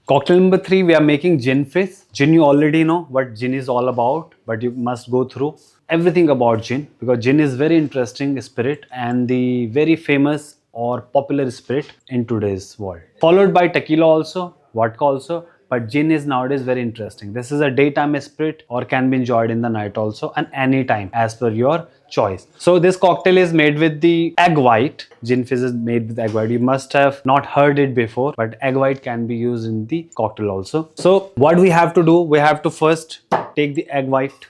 Cocktail number 3, we are making gin fizz. Gin, you already know what gin is all about, but you must go through everything about gin because gin is very interesting spirit and the very famous or popular spirit in today's world. Followed by tequila also, vodka also, but gin is nowadays very interesting. This is a daytime spirit or can be enjoyed in the night also and any time as per your choice. So this cocktail is made with the egg white. Gin fizz is made with egg white. You must have not heard it before, but egg white can be used in the cocktail also. So what we have to do, we have to first take the egg white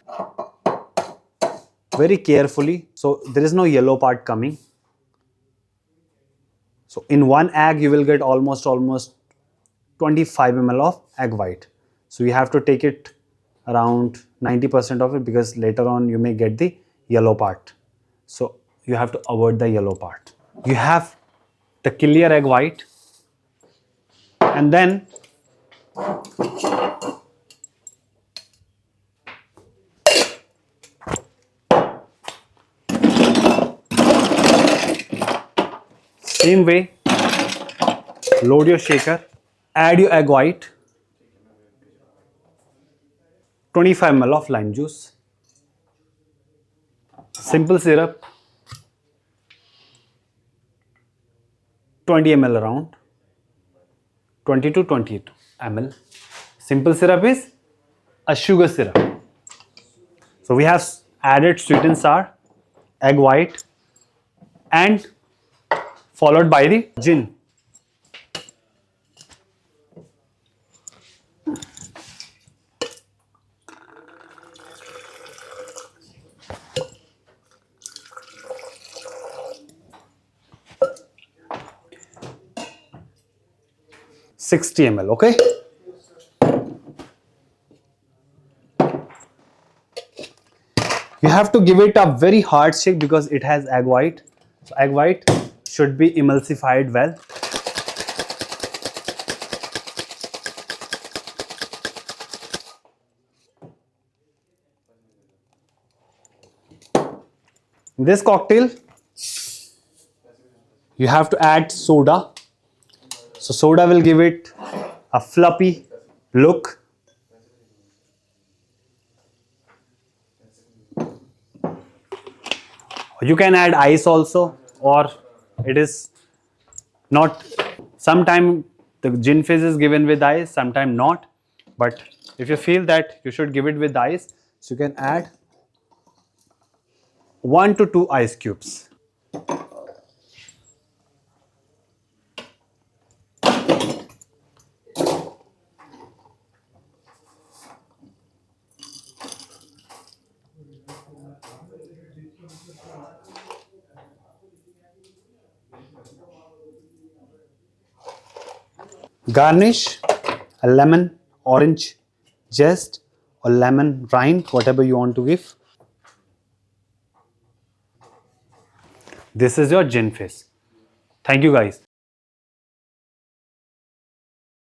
very carefully. So there is no yellow part coming. So in one egg, you will get almost 25 ml of egg white. So you have to take it around 90% of it because later on you may get the yellow part. So you have to avoid the yellow part. You have the clear egg white and then same way, load your shaker, add your egg white, 25 ml of lime juice, simple syrup, 20 ml around, 20 to 22 ml. Simple syrup is a sugar syrup. So we have added sweet and sour, egg white, and followed by the gin. $60 ml, okay? You have to give it a very hard shake because it has egg white. So egg white should be emulsified well. In this cocktail, you have to add soda. So soda will give it a fluffy look. You can add ice also, or it is not. Sometime the gin fizz is given with ice, sometime not. But if you feel that you should give it with ice, so you can add 1 to 2 ice cubes. Garnish a lemon, orange zest or lemon rind, whatever you want to give. This is your gin fizz. Thank you guys.